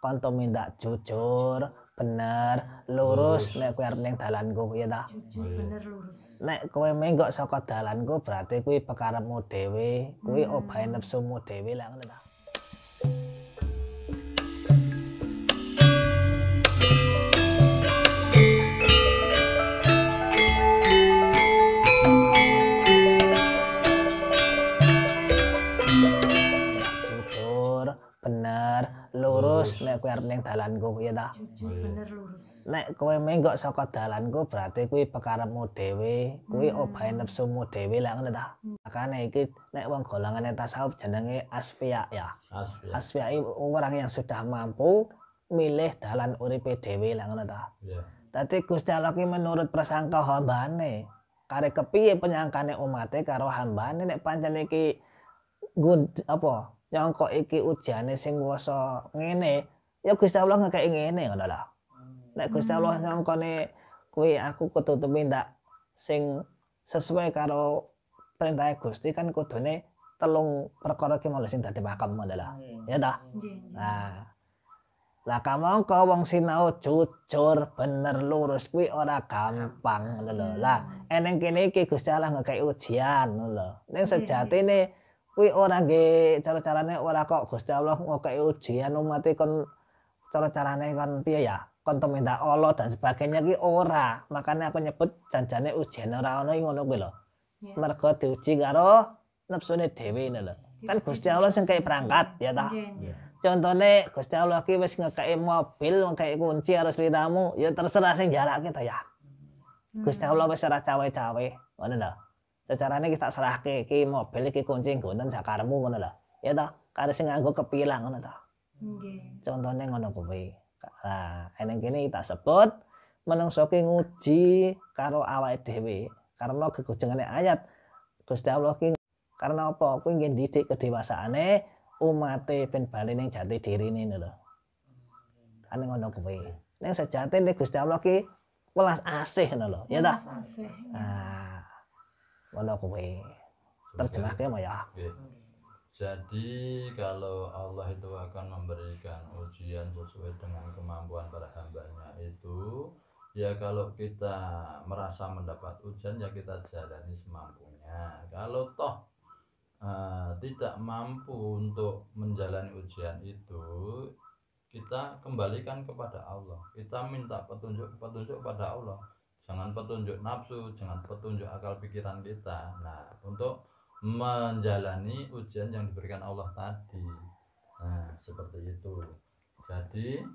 kon tumindak jujur, bener, lurus nek kowe arep ning dalanku ya ta. Jujur, bener, lurus. Nek kowe menggok saka dalanku berarti kuwi pekarepmu dhewe, kuwi obahe nepsumu dhewe lek ngono ta. Jujur, bener, lurus nek kowe arep ning dalanku ya ta. Jujur, bener, lurus. Nek kowe menggok saka dalanku berarti kuwi pekarepmu dhewe, kuwi obahe nepsumu dhewe lek ngono ta. Makane iki nek wong golongane tasawuf jenenge asfiya ya. Asfiya orang yang sudah mampu milih dalan uripe dhewe lek ngono ta. Dadi Gusti Allah ki menurut prasangka hambane. Kare kepiye penyangkane umate karo hambane nek pancen iki apa nyangka iki ujiane sing kuwasa ngene ya Gusti Allah ngekeki ngene ngono lho. Nek Gusti Allah nyangkane kuwi aku kudu tumindak sing sesuai karo perintah Gusti kan kudune telung perkara ki mulih sing dadi pakem ngono lho. Ya ta? Nah. Lah kamangka wong sinau jujur, bener, lurus kuwi ora gampang ngono lho. Lah eneng kene iki Gusti Allah ngekeki ujian ngono lho. Ning sejatine kuwi ora nggih cara-carane ora kok Gusti Allah ngekeki ujian umat kon cara-carane kon piye ya? Kon tumindak Allah dan sebagainya ki ora. Makanya aku nyebut janjane ujian ora ono ngono kuwi lho. Mergo diuji karo nepsune dhewe ngono lho. Kan Gusti Allah sing kei perangkat ya ta. Contone Gusti Allah ki wis ngekeki mobil, ngekeki kunci harus sliramu, ya terserah sing jalake to ya. Gusti Allah wis ora cawe-cawe, ngono lho. Secarane ki tak serahke iki mobil iki kunci nggonten sakarepmu ngono lho. Ya to, karo sing nganggo kepilah ngono to. Nggih. Contone ngono kuwi. Nah, eneng kene tak sebut menungso ki nguji karo awake dhewe. Karena gegojengane ayat Gusti Allah ki karena apa? Kuwi nggih ndidik kedewasaane umate ben bali ning jati dirine lho. Kan ngono kuwi. Ning sejatine Gusti Allah ki welas asih ngono lho. Ya ta? Nah. Ngono kuwi. Terjemahke mo ya. Jadi kalau Allah itu akan memberikan ujian sesuai dengan kemampuan para hambanya itu, ya kalau kita merasa mendapat ujian ya kita jalani semampunya. Kalau toh tidak mampu untuk menjalani ujian itu, kita kembalikan kepada Allah. Kita minta petunjuk kepada Allah. Jangan petunjuk nafsu, jangan petunjuk akal pikiran kita. Nah, untuk menjalani ujian yang diberikan Allah tadi. Nah, seperti itu. Jadi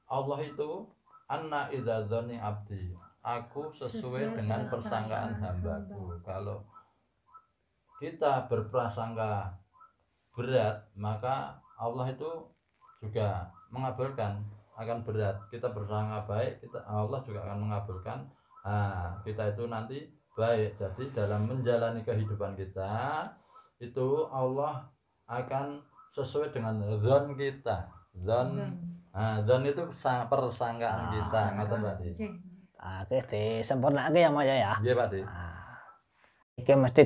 Allah itu anna idza dzanni abdi. Aku sesuai dengan persangkaan hambaku. Kalau kita berprasangka berat, maka Allah itu juga mengabulkan akan berat. Kita bersangka baik, Allah juga akan mengabulkan. Nah, kita itu nanti baik. Jadi dalam menjalani kehidupan kita itu Allah akan sesuai dengan zon kita. Zon itu persangkaan kita, ngoten Pak Di. Oke, disempurnake ya Mas ya. Nggih Pak Di. Iki mesti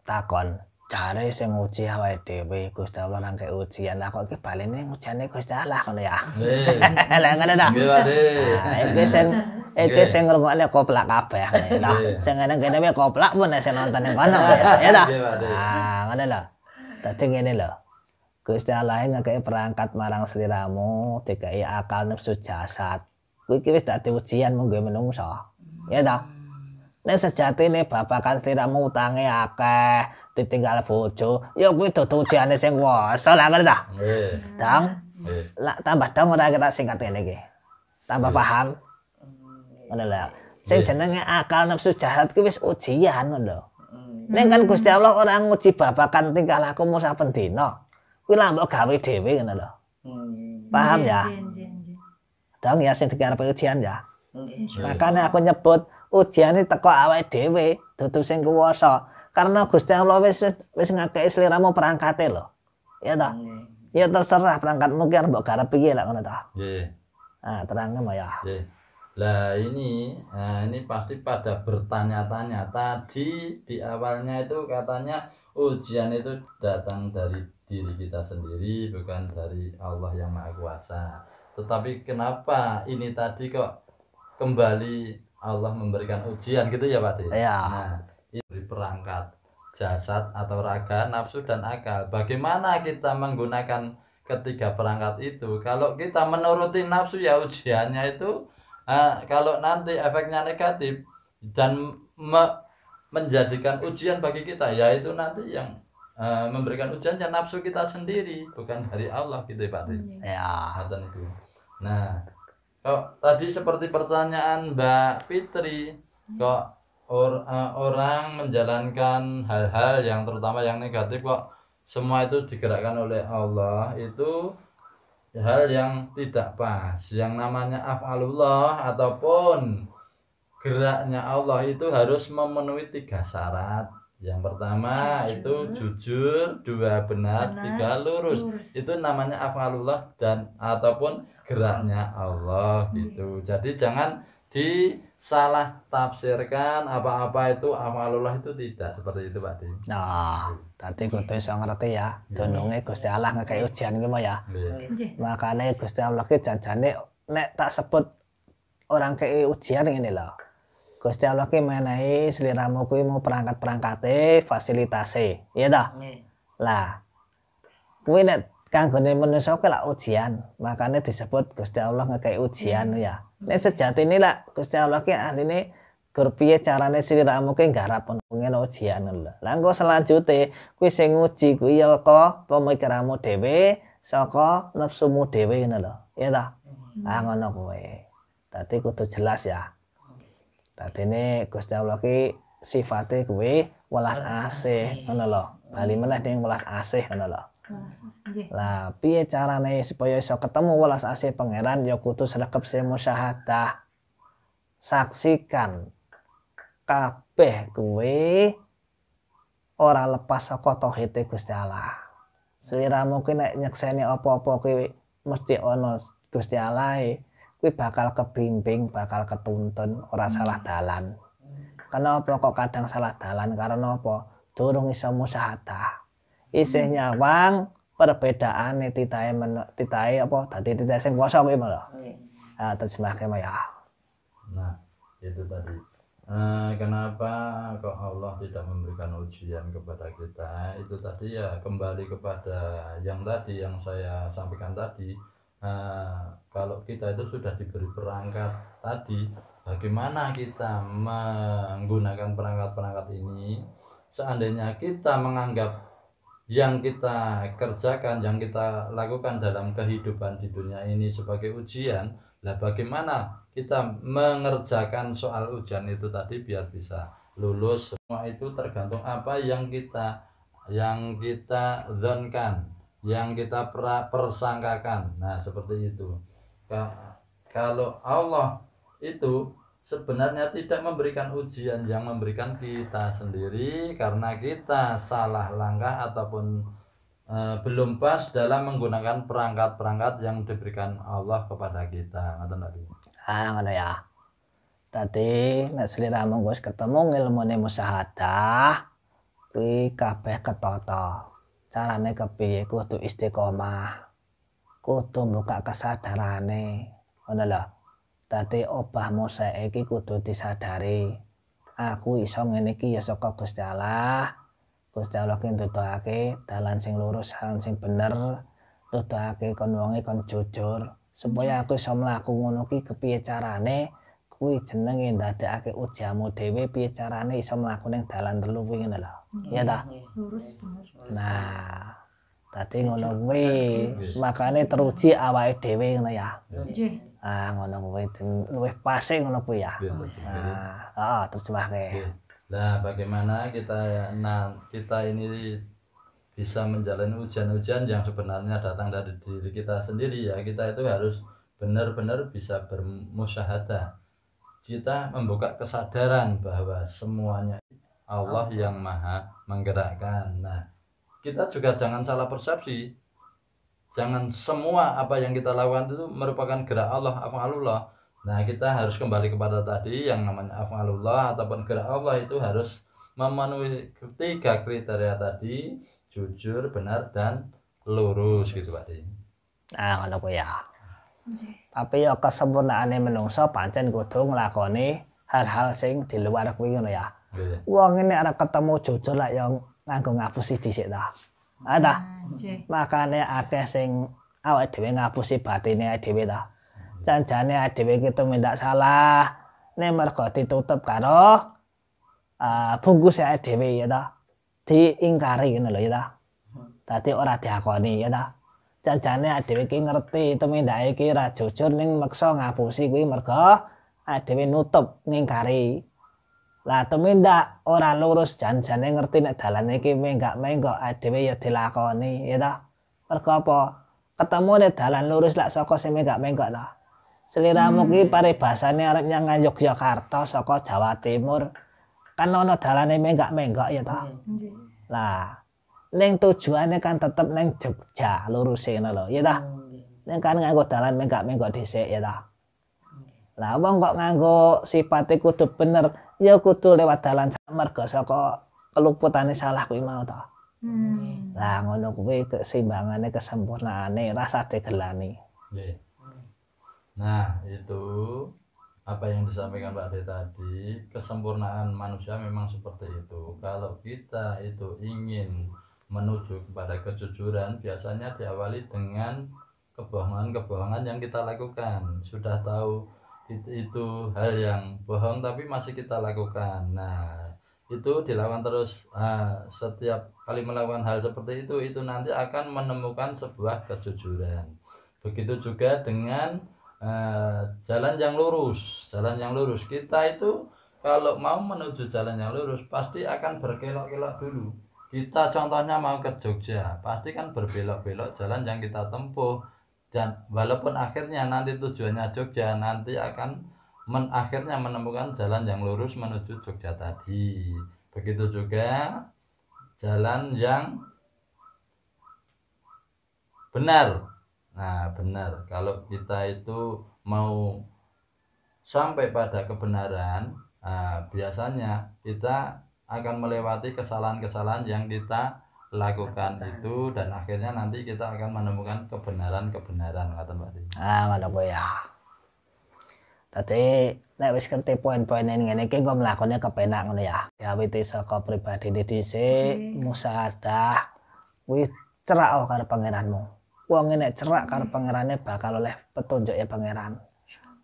takon. Jare sing nguji awake dhewe Gusti Allah nang kei ujian. Lah kok iki balene ujiane Gusti Allah ngono ya. Nggih. Lah ngono ta. Nggih Pak Di. Iki sing ngrungokne koplak kabeh ta. Sing ngene kene wae koplak pun sing nonton ning kono ya ta. Ngono lho. Dadi ngene lho. Gusti Allah ngekei perangkat marang sliramu, dikei akal nafsu jasad. Kuwi iki wis dadi ujian munggo menungso. Ya ta. Nek sejatine babakan sliramu utange akeh, ditinggal bojo, ya kuwi dudu ujiane sing kuwasa lah ngono ta. Nggih. Dang. Lah tambah dong ora kita singkat ngene iki. Tambah paham. Ngono lho. Sing jenenge akal nafsu jahat kuwi wis ujian ngono lho. Ning kan Gusti Allah ora nguji babakan tingkah lakumu saben dina. Kuwi lah mbok gawe dhewe ngono lho. Paham ya? Dong ya sing dikarepe ujian ya. Makanya aku nyebut ujian ini teko awake dhewe, dudu sing kuwasa. Karena Gusti Allah wis ngakei sliramu perangkate lho. Ya ta? Ya terserah perangkatmu ki arep mbok garep piye lek ngono ta. Nggih. Nah, terangnya Mas ya. Nggih. Lah ini pasti pada bertanya-tanya. Tadi di awalnya itu katanya ujian itu datang dari diri kita sendiri, bukan dari Allah yang Maha Kuasa. Tetapi kenapa ini tadi kok kembali Allah memberikan ujian gitu ya Pak De? Ya. Nah, ini beri perangkat jasad atau raga, nafsu dan akal. Bagaimana kita menggunakan ketiga perangkat itu? Kalau kita menuruti nafsu ya ujiannya itu kalau nanti efeknya negatif dan menjadikan ujian bagi kita, yaitu nanti yang memberikan ujiannya nafsu kita sendiri, bukan dari Allah gitu Pak De. Ya. Itu. Nah, kok tadi seperti pertanyaan Mbak Fitri, kok orang menjalankan hal-hal yang terutama yang negatif kok semua itu digerakkan oleh Allah, itu hal yang tidak pas. Yang namanya af'alullah ataupun geraknya Allah itu harus memenuhi 3 syarat. Yang pertama itu jujur, 2 benar, 3 lurus. Itu namanya af'alullah dan ataupun geraknya Allah gitu. Jadi jangan disalah tafsirkan apa-apa itu af'alullah itu tidak seperti itu Pak De. Nah, tadi kudu iso ngerti ya. Dununge Gusti Allah ngekei ujian ki ya. Makane Gusti Allah ki janjane nek tak sebut orang kei ujian ngene lho. Gusti Allah ki menehi sliramu kuwi mau perangkat-perangkate, fasilitase, iya ta? Lah, kuwi nek kanggone manusa ki lak ujian, makane disebut Gusti Allah ngekei ujian ya. Nek sejatine lak Gusti Allah ki ahline gur piye carane sliramu ki nggarap ngene ujian lho. Lah engko selanjute kuwi sing nguji kuwi ya kok pemikiranmu dhewe saka nafsumu dhewe ngono lho. Iya ta? Ah ngono kuwi. Dadi kudu jelas ya. Dadine Gusti Allah ki sifate kuwi welas asih ngono lho. Bali meneh ning welas asih ngono lho. Lah piye carane supaya iso ketemu welas asih pangeran ya kudu sregep se musyahadah. Saksikan kabeh kuwi ora lepas saka tauhid Gusti Allah. Sliramu ki nek nyekseni apa-apa kuwi mesti ana Gusti Allah kuwi bakal kebimbing, bakal ketuntun, ora salah dalan. Kenapa kok kadang salah dalan? Karena apa? Durung iso musyahadah. Isih nyawang perbedaane titahe apa? Dadi titahe sing kuwasa kuwi lho. Terjemahke ya. Nah, itu tadi. Kenapa kok Allah tidak memberikan ujian kepada kita? Itu tadi ya kembali kepada yang tadi yang saya sampaikan tadi. Kalau kita itu sudah diberi perangkat tadi, bagaimana kita menggunakan perangkat-perangkat ini? Seandainya kita menganggap yang kita kerjakan, yang kita lakukan dalam kehidupan di dunia ini sebagai ujian, lah bagaimana kita mengerjakan soal ujian itu tadi biar bisa lulus? Semua itu tergantung apa yang kita dzankan, yang kita persangkakan. Nah seperti itu. Kalau Allah itu sebenarnya tidak memberikan ujian, yang memberikan kita sendiri karena kita salah langkah ataupun belum pas dalam menggunakan perangkat-perangkat yang diberikan Allah kepada kita. Ngono ya. Tadi nek sliramu wis ketemu ngilmune musyahadah kuwi kabeh ketata. Carane kepiye? Kudu istiqomah. Kudu buka kesadarane. Ngono lho. Dadi obahmu saiki kudu disadari. Aku iso ngene iki ya saka Gusti Allah. Gusti Allah ki nduduhake dalan sing lurus, dalan sing bener. Nduduhake kon wonge kon jujur. Supaya aku iso mlaku ngono ki kepiye carane? Kuwi jenenge ndadekake ujianmu dhewe piye carane iso mlaku ning dalan telu kuwi ngono lho. Iya ta? Lurus bener. Nah, tadi ngono kuwi makane teruji awake dhewe ngono ya. Nggih. Ngono kuwi luwih pase ngono kuwi ya. Terjemahke. Nah, bagaimana kita ini bisa menjalani ujian-ujian yang sebenarnya datang dari diri kita sendiri ya. Kita itu harus benar-benar bisa bermusyahadah. Kita membuka kesadaran bahwa semuanya Allah yang maha menggerakkan. Nah, kita juga jangan salah persepsi. Jangan semua apa yang kita lakukan itu merupakan gerak Allah, af'alullah. Nah, kita harus kembali kepada tadi yang namanya af'alullah ataupun gerak Allah itu harus memenuhi 3 kriteria tadi: jujur, benar dan lurus gitu Pak Di. Nah ngono kuwi ya. Nggih. Tapi ya kesempurnaane menungso pancen kudu nglakoni hal-hal sing di luar kuwi ngono ya. Nggih. Wong nek arep ketemu jujur lak ya nganggo ngapusi dhisik ta. Ah ta. Nggih. Makane akeh sing awake dhewe ngapusi batine awake dhewe ta. Janjane awake dhewe iki tumindak salah nek mergo ditutup karo bungkus awake dhewe ya ta. Diingkari ngono lho ya ta. Dadi ora diakoni ya ta. Janjane awake dhewe iki ngerti tumindake iki ora jujur ning meksa ngapusi kuwi mergo awake dhewe nutup ngingkari. Lah tumindak ora lurus janjane ngerti nek dalane iki menggak-menggok dhewe ya dilakoni ya ta. Mergo apa? Ketemu nek dalan lurus lak saka sing menggak-menggok ta. Sliramu ki paribasane arep nyang Yogyakarta saka Jawa Timur. Kan ono dalane menggak-menggok ya ta. Nggih. Lah ning tujuane kan tetep ning Jogja luruse ngono lho ya ta. Ning kan nganggo dalan menggak-menggok dhisik ya ta. Lah wong kok nganggo sifate kudu bener ya kudu lewat dalan mergo saka keluputane salah kuwi mau ta. Lah ngono kuwi keimbangane kesempurnaane rasa digelani. Nggih. Nah, itu apa yang disampaikan Pak De tadi, kesempurnaan manusia memang seperti itu. Kalau kita itu ingin menuju kepada kejujuran, biasanya diawali dengan kebohongan-kebohongan yang kita lakukan. Sudah tahu itu hal yang bohong tapi masih kita lakukan. Nah, itu dilakukan terus. Setiap kali melakukan hal seperti itu nanti akan menemukan sebuah kejujuran. Begitu juga dengan jalan yang lurus. Jalan yang lurus kita itu kalau mau menuju jalan yang lurus pasti akan berkelok-kelok dulu. Kita contohnya mau ke Jogja, pasti kan berbelok-belok jalan yang kita tempuh. Dan walaupun akhirnya nanti tujuannya Jogja, nanti akan akhirnya menemukan jalan yang lurus menuju Jogja tadi. Begitu juga jalan yang benar. Nah, benar. Kalau kita itu mau sampai pada kebenaran, biasanya kita akan melewati kesalahan-kesalahan yang kita lakukan itu dan akhirnya nanti kita akan menemukan kebenaran-kebenaran kata Mbak Di. Ngono kuwi ya. Dadi nek wis ngerti poin-poin ngene iki engko mlakone kepenak ngono ya. Diawiti saka pribadine dhisik, musahadah kuwi cerak karo pangeranmu. Wong nek cerak karo pangerane bakal oleh petunjuke pangeran.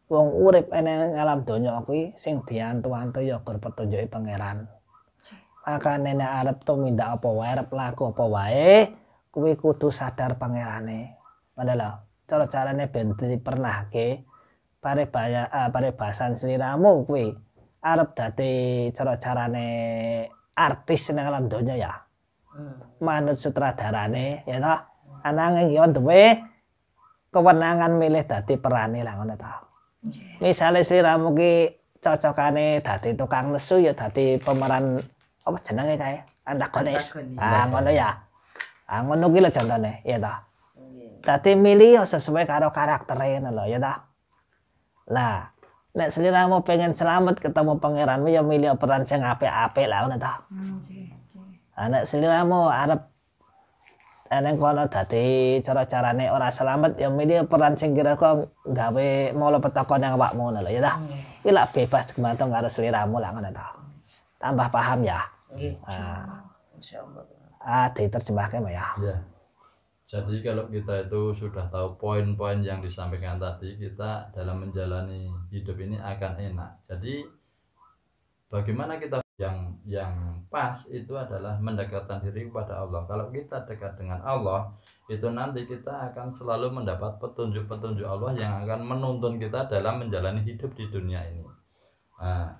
Wong urip ning alam donya kuwi sing diantu-antu ya gur petunjuke pangeran. Makane nek arep tumindak apa wae, arep laku apa wae, kuwi kudu sadar pangerane. Ngono lho. Cara carane ben dipernahke paribasan sliramu kuwi arep dadi cara carane artis ning alam donya ya. Manut sutradarane ya ta. Ananging ya duwe kewenangan milih dadi perane lah ngono ta. Misale sliramu ki cocokane dadi tukang nesu ya dadi pemeran apa jenenge kae antagonis. Ngono ya. Ngono ki lho contone ya ta. Dadi milih ya sesuai karo karaktere ngono lho ya ta. Lah nek sliramu pengen selamat ketemu pangeranmu ya milih peran sing apik-apik lah ngono ta. Nek sliramu arep ning kono dadi cara-carane ora selamat ya milih peran sing kira-kira gawe molo petakon yang awakmu ngono lho ya ta. Iki lak bebas gumantung karo sliramu lah ngono ta. Tambah paham ya. Nggih. Insyaallah. Diterjemahke ya. Ya. Jadi kalau kita itu sudah tahu poin-poin yang disampaikan tadi, kita dalam menjalani hidup ini akan enak. Jadi bagaimana kita yang pas itu adalah mendekatkan diri kepada Allah. Kalau kita dekat dengan Allah, itu nanti kita akan selalu mendapat petunjuk-petunjuk Allah yang akan menuntun kita dalam menjalani hidup di dunia ini. Nah,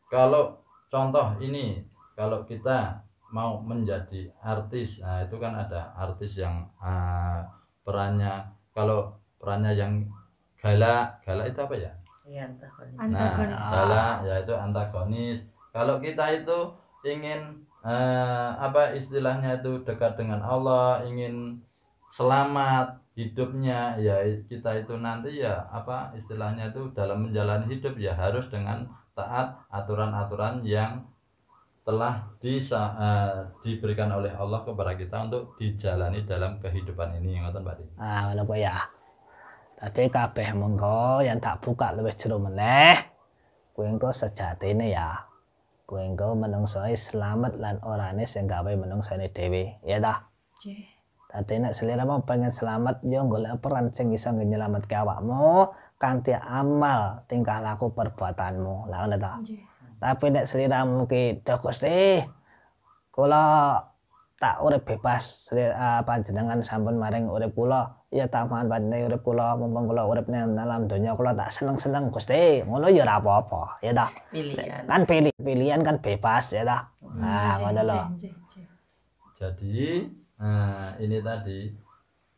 kalau contoh ini, kalau kita mau menjadi artis, nah itu kan ada artis yang perannya, kalau perannya yang galak itu apa ya? Iya, antagonis. Nah, galak yaitu antagonis. Kalau kita itu ingin apa istilahnya itu dekat dengan Allah, ingin selamat hidupnya, ya kita itu nanti ya apa istilahnya itu dalam menjalani hidup ya harus dengan taat aturan-aturan yang telah diberikan oleh Allah kepada kita untuk dijalani dalam kehidupan ini, ngoten Pak. Ngono kuwi ya. Dadi kabeh mengko yang tak buka lebih jero meneh. Kuwi engko sejatine ya. Kuwi engko menungsoe slamet lan orane sing gawe menungsone dhewe, ya ta? Nggih. Dadi nek sliramu pengen selamat yo golek peran sing iso nyelametke awakmu kanthi amal tingkah laku perbuatanmu. Lah ngono ta? Nggih. Tapi nek sliramu ki "Duh Gusti, kula tak urip bebas, panjenengan sampun maring urip kula, ya tak manfaatne urip kula, mumpung kula urip nang dalam donya kula tak seneng-seneng Gusti." Ngono ya ora apa-apa, ya ta? Pilihan. Kan pilihan kan bebas, ya ta? Ngono lho. Nggih, nggih. Jadi ini tadi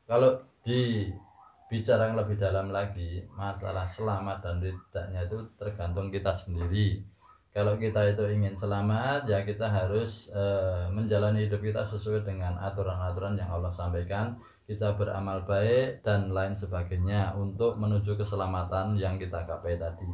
kalau dibicarakan lebih dalam lagi masalah selamat dan tidaknya itu tergantung kita sendiri. Kalau kita itu ingin selamat ya kita harus menjalani hidup kita sesuai dengan aturan-aturan yang Allah sampaikan, kita beramal baik dan lain sebagainya untuk menuju keselamatan yang kita capai tadi.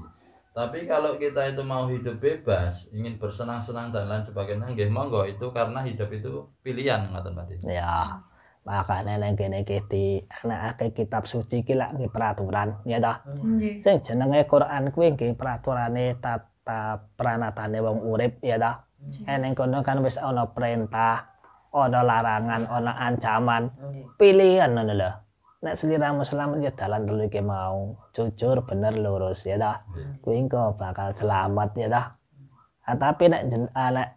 Tapi kalau kita itu mau hidup bebas, ingin bersenang-senang dan lain sebagainya, nggih monggo, itu karena hidup itu pilihan, ngoten Pak. Ya. Makane nek kene iki dianakake kitab suci ki lak nggih peraturan, ya ta? Nggih. Sing jenenge Quran kuwi nggih peraturane tata pranatane wong urip, ya ta? Eneng kono kan wis ana perintah, ana larangan, ana ancaman, pilihan ngono lho. Nek sliramu selamat ya dalan telu iki mau, jujur, bener, lurus, ya ta? Kuwi engko bakal selamat, ya ta? Tapi nek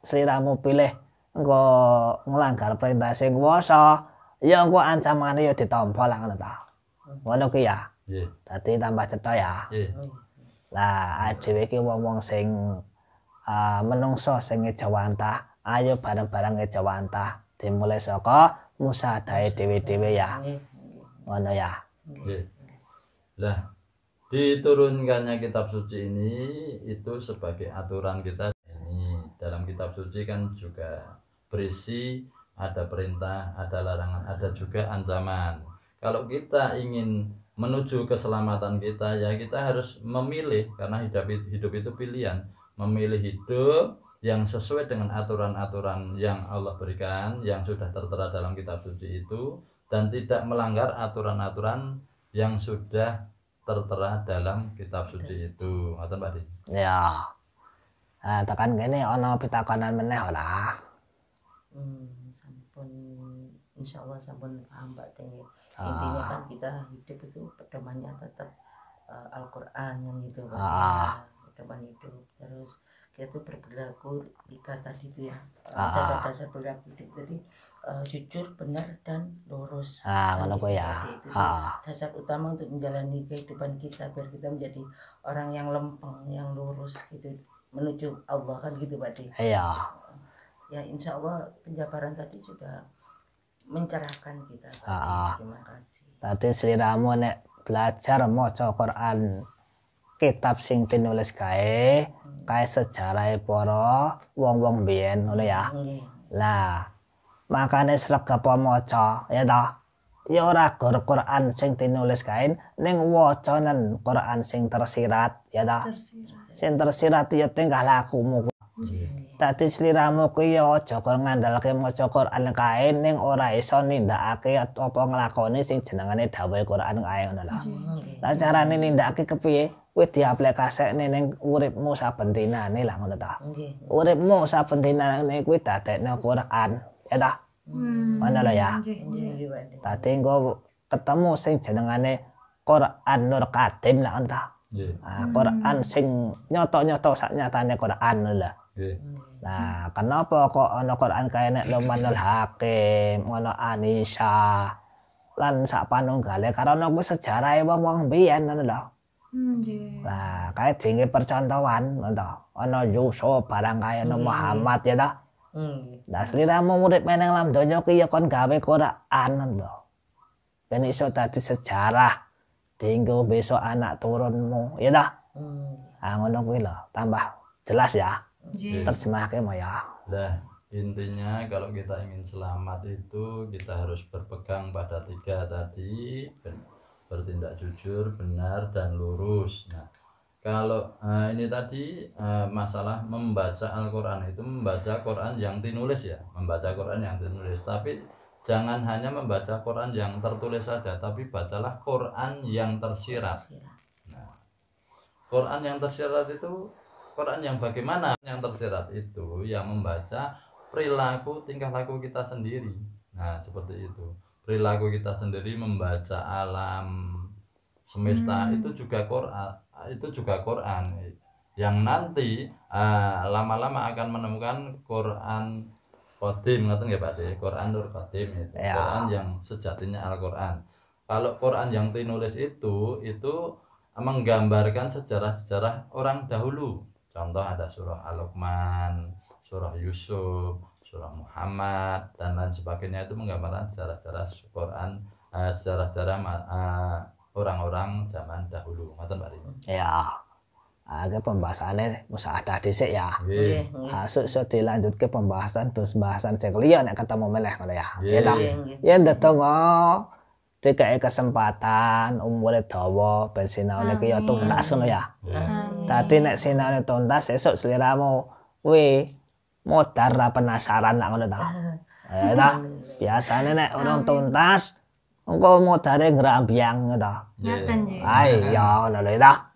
sliramu pilih engko nglanggar perintah sing kuwasa, ya engko ancamane ya ditampa lah ngono ta. Ngono ki ya. Nggih. Dadi tambah cetha ya. Nggih. Lah dhewe iki wong-wong sing menungso sing ngejawantah, ayo bareng-bareng ngejawantah. Dimulai saka musadahe dhewe-dhewe ya. Ngono ya. Nggih. Lah diturunkannya kitab suci ini itu sebagai aturan kita. Ini dalam kitab suci kan juga berisi ada perintah, ada larangan, ada juga ancaman. Kalau kita ingin menuju keselamatan kita ya kita harus memilih, karena hidup itu pilihan, memilih hidup yang sesuai dengan aturan-aturan yang Allah berikan, yang sudah tertera dalam kitab suci itu, dan tidak melanggar aturan-aturan yang sudah tertera dalam kitab suci itu. Ngoten Pak Di. Ya. Tekan kene ana pitakonan meneh ora? Sampun insyaallah sampun paham Pak Deng. Intinya kan kita hidup itu pedomannya tetap Al-Qur'an yang gitu Pak. Pedoman hidup. Terus kita tuh berperilaku jika tadi itu ya dasar-dasar perilaku hidup tadi jujur, benar dan lurus. Ngono kuwi ya. Dasar utama untuk menjalani kehidupan kita biar kita menjadi orang yang lempeng, yang lurus gitu menuju Allah kan gitu Pak Deng. Iya. Ya insya Allah penjabaran tadi sudah mencerahkan kita. Terima kasih. Tadi sliramu nek belajar maca Quran kitab sing tinulis kae sejarah para wong-wong biyen ngono ya. Lah makane sregep maca ya ta. Ya ora gor Quran sing tinulis kae ning wacanen Quran sing tersirat ya ta. Sing tersirat ya tingkah lakumu. Dadi sliramu kuwi ya aja kok ngandalke maca Quran kae ning ora iso nindakake apa nglakoni sing jenengane dawuhe Quran kae ngono lho. Lah carane nindakake kepiye? Kuwi diaplikasekne ning uripmu saben dinane lah ngono ta. Uripmu saben dinane kuwi dadekne Quran, ya ta? Ngono lho ya. Dadi engko ketemu sing jenengane Quran Nur Qadim lah ngono ta. Quran sing nyoto-nyoto sak nyatane Quran lho. Nah, kenapa kok ana Quran kae nek Luqmanul Hakim, ana Anisa lan sak panunggale karena kuwi sejarahe wong-wong biyen ngono lho. Nggih. Nah, kae dinge percontohan ngono to. Ana Yusuf barang kae ana Muhammad ya ta. Lah sliramu urip meneng lam donya ki ya kon gawe Quran lho. Ben iso dadi sejarah dienggo besok anak turunmu ya ta. Ngono kuwi lho, tambah jelas ya. Terjemahke mo ya. Lah intinya kalau kita ingin selamat itu kita harus berpegang pada 3 tadi, bertindak jujur, benar dan lurus. Nah kalau ini tadi masalah membaca Al-Quran itu membaca Quran yang tinulis ya, membaca Quran yang tinulis, tapi jangan hanya membaca Quran yang tertulis saja, tapi bacalah Quran yang tersirat. Nah, Quran yang tersirat itu Quran yang bagaimana? Yang tersirat itu yang membaca perilaku tingkah laku kita sendiri. Nah, seperti itu. Perilaku kita sendiri membaca alam semesta itu juga Quran yang nanti lama-lama akan menemukan Quran Qadim, ngerti nggak Pak De? Quran Nur Qadim itu ya. Quran yang sejatinya Al-Quran. Kalau Quran yang tinulis itu menggambarkan sejarah-sejarah orang dahulu. Contoh ada surah Al-Luqman, surah Yusuf, surah Muhammad dan lain sebagainya, itu menggambarkan sejarah-sejarah Quran, sejarah-sejarah orang-orang zaman dahulu. Ngerti Pak De? Ya. Agak pembahasannya musyahadah dhisik ya. Nggih. Sok dilanjut ke pembahasan sing liya nek ketemu meneh ngono ya. Ya ta. Nggih. Ya ndedonga dikai kesempatan umure dawa ben sinaone ki ya tuntas ngono ya. Dadi nek sinaone tuntas esuk sliramu kuwi modar ra penasaran lak ngono ta. Ya ta. Biasane nek urung tuntas engko modare ngrambyang ngono ta. Ngaten nggih. Iya ngono lho ta.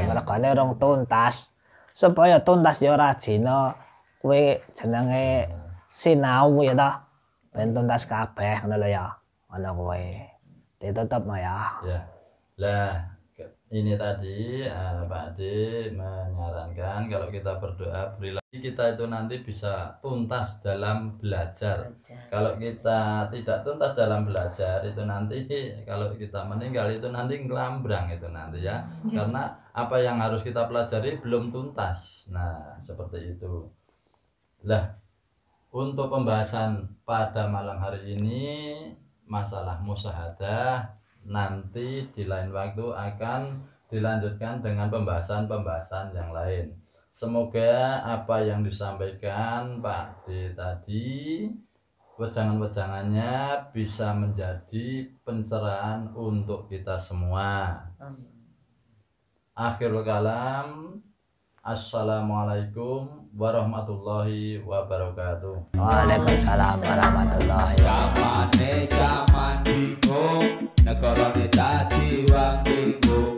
Mergane rong tuntas supaya tuntas ya rajina kuwi jenenge sinau ya ta ben tuntas kabeh ngono lho ya ana kowe ditutup ya. Ya. Lah ini tadi Pak Ade menyarankan kalau kita berdoa berilah kita itu nanti bisa tuntas dalam belajar. Kalau kita tidak tuntas dalam belajar itu nanti kalau kita meninggal itu nanti ngelambrang itu nanti ya. Karena apa yang harus kita pelajari belum tuntas. Nah, seperti itu. Lah, untuk pembahasan pada malam hari ini masalah musyahadah nanti di lain waktu akan dilanjutkan dengan pembahasan-pembahasan yang lain. Semoga apa yang disampaikan Pak D tadi, wejangan-wejangannya bisa menjadi pencerahan untuk kita semua. Akhirul kalam, assalamualaikum warahmatullahi wabarakatuh. Waalaikumsalam warahmatullahi wabarakatuh. Zaman bingung, negara dadi wong bingung.